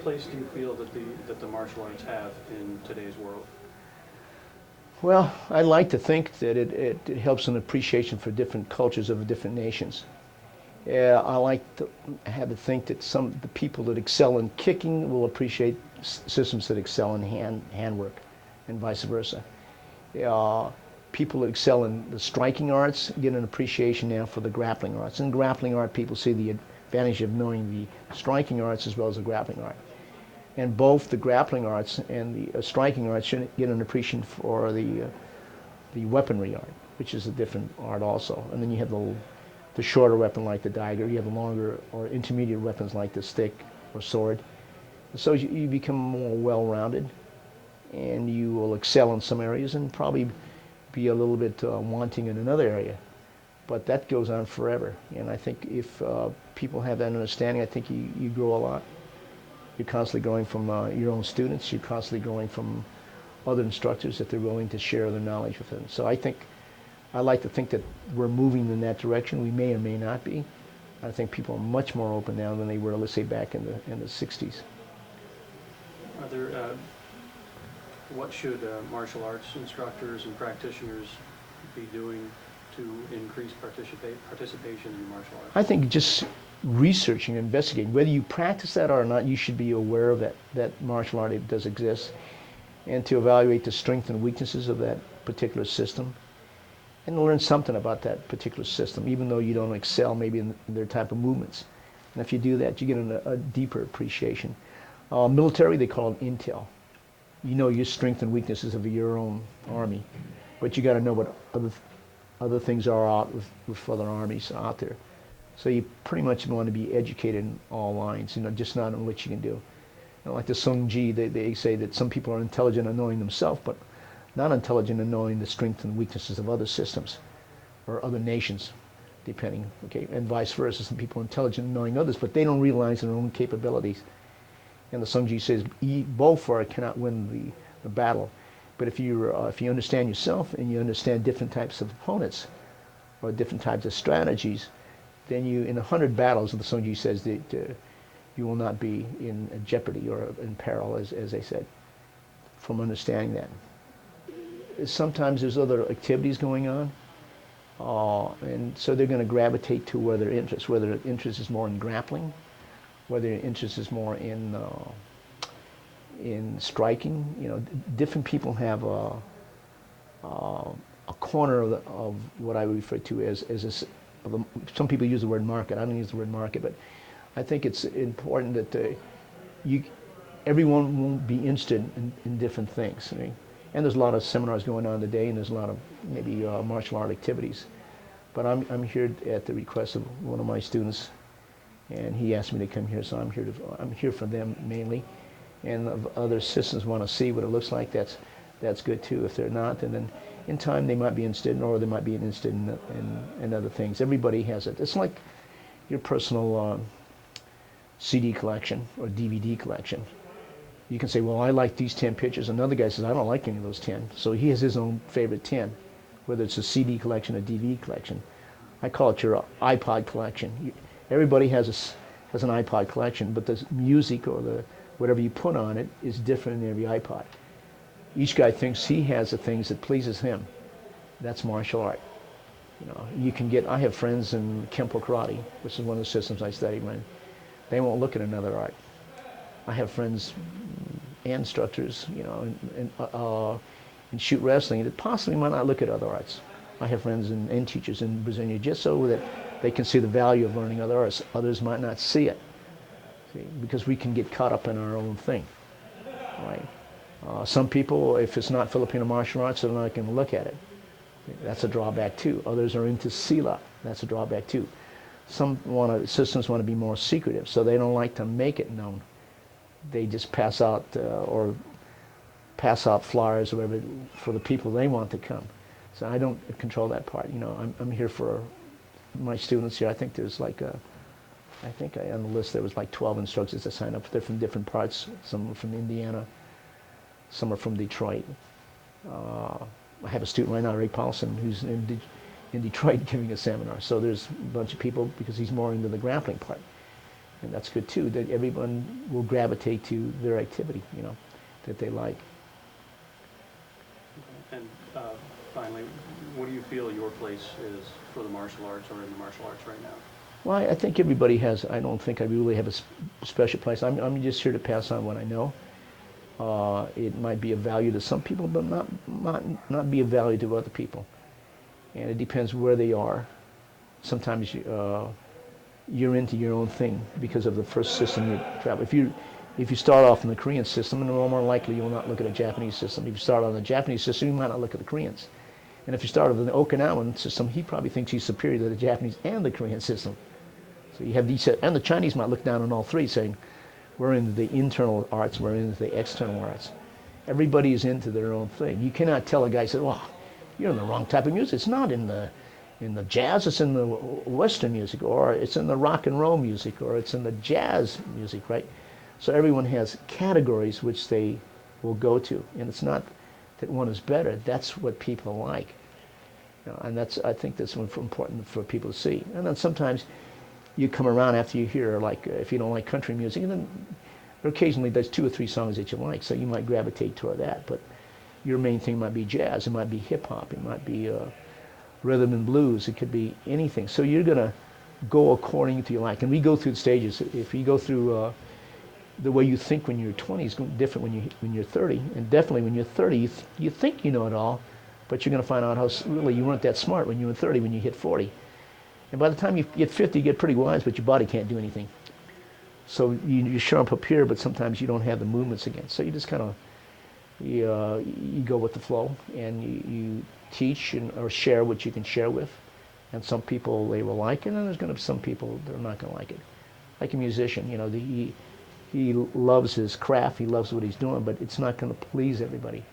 place do you feel that the martial arts have in today's world? Well, I like to think that it helps an appreciation for different cultures of different nations. Yeah, I like to have to think that some the people that excel in kicking will appreciate systems that excel in handwork, and vice versa. Uh, People that excel in the striking arts get an appreciation now for the grappling arts. In grappling art, people see the advantage of knowing the striking arts as well as the grappling art. And both the grappling arts and the striking arts should get an appreciation for the weaponry art, which is a different art also. And then you have the shorter weapon like the dagger. You have the longer or intermediate weapons like the stick or sword. So you become more well-rounded, and you will excel in some areas and probably be a little bit wanting in another area. But that goes on forever. And I think if people have that understanding, I think you grow a lot. You're constantly growing from your own students. You're constantly growing from other instructors that they're willing to share their knowledge with them. So I like to think that we're moving in that direction. We may or may not be. I think people are much more open now than they were, let's say, back in the 60s. Are there, what should martial arts instructors and practitioners be doing to increase participation in martial arts? I think just researching, investigating, whether you practice that or not, you should be aware of that martial art does exist, and to evaluate the strengths and weaknesses of that particular system, and learn something about that particular system, even though you don't excel maybe in their type of movements. And if you do that, you get a deeper appreciation. Military, they call it intel. You know your strengths and weaknesses of your own army, but you got to know what other things are out with other armies out there. So you pretty much want to be educated in all lines, just not in what you can do. Like the Sung Ji, they say that some people are intelligent in knowing themselves, but not intelligent in knowing the strengths and weaknesses of other systems or other nations, depending, okay? And vice versa, some people are intelligent in knowing others, but they don't realize their own capabilities. And the Sung Ji says, both cannot win the battle. But if you understand yourself and you understand different types of opponents or different types of strategies, then in 100 battles, the Sung Ji says that you will not be in jeopardy or in peril, as they said, from understanding that. Sometimes there's other activities going on, and so they're going to gravitate to whether their interest is more in grappling, whether their interest is more in striking. Different people have a corner of what I refer to as some people use the word market. I don't use the word market, but I think it's important that everyone won't be interested in different things. And there's a lot of seminars going on today, and there's a lot of maybe martial art activities. But I'm here at the request of one of my students, and he asked me to come here, so I'm here for them mainly. And if other systems want to see what it looks like, that's good too. If they're not, then in time they might be interested, or they might be interested in other things. Everybody has it. It's like your personal CD collection or DVD collection. You can say, well, I like these 10 pictures. Another guy says, I don't like any of those 10. So he has his own favorite 10, whether it's a CD collection or DVD collection. I call it your iPod collection. Everybody has an iPod collection, but the music or whatever you put on it is different in every iPod. Each guy thinks he has the things that pleases him. That's martial art. I have friends in Kempo Karate, which is one of the systems I studied when. They won't look at another art. I have friends and instructors, in shoot wrestling that possibly might not look at other arts. I have friends and teachers in Brazilian Jiu-Jitsu that they can see the value of learning other arts. Others might not see it, because we can get caught up in our own thing, right? Some people, if it's not Filipino martial arts, they're not going to look at it. That's a drawback too. Others are into Sila. That's a drawback too. Some systems want to be more secretive, so they don't like to make it known. They just pass out flyers or whatever for the people they want to come. So I don't control that part. I'm here for my students here. I think there's on the list there was 12 instructors that signed up. They're from different parts. Some are from Indiana. Some are from Detroit. I have a student right now, Ray Paulson, who's in Detroit giving a seminar. So there's a bunch of people because he's more into the grappling part. And that's good too, that everyone will gravitate to their activity, you know, that they like. And finally, what do you feel your place is for the martial arts or in the martial arts right now? Well, I think everybody has, I don't think I really have a special place. I'm just here to pass on what I know. It might be of value to some people, but not be of value to other people. And it depends where they are. Sometimes you're into your own thing because of the first system you travel. If you start off in the Korean system, and more likely you will not look at a Japanese system. If you start on the Japanese system, you might not look at the Koreans. And if you start with the Okinawan system, he probably thinks he's superior to the Japanese and the Korean system. So you have these, and the Chinese might look down on all three, saying, we're into the internal arts, we're into the external arts. Everybody is into their own thing. You cannot tell a guy, say, well, you're in the wrong type of music. It's not in the jazz, it's in the Western music, or it's in the rock and roll music, or it's in the jazz music, right? So everyone has categories which they will go to, and it's not that one is better. That's what people like, you know, and I think that's important for people to see. And then sometimes you come around after you hear, like, if you don't like country music, and then occasionally there's 2 or 3 songs that you like, so you might gravitate toward that. But your main thing might be jazz, it might be hip hop, it might be rhythm and blues, it could be anything. So you're gonna go according to your like. And we go through the stages. If you go through the way you think when you're 20 is different when you're 30, and definitely when you're 30, you think you know it all, but you're going to find out how really you weren't that smart when you were 30 when you hit 40. And by the time you get 50, you get pretty wise, but your body can't do anything. So you sharp up here, but sometimes you don't have the movements again. So you just kind of you go with the flow, and you teach or share what you can share with. And some people they will like it, and then there's going to be some people that are not going to like it. Like a musician, he loves his craft, he loves what he's doing, but it's not going to please everybody.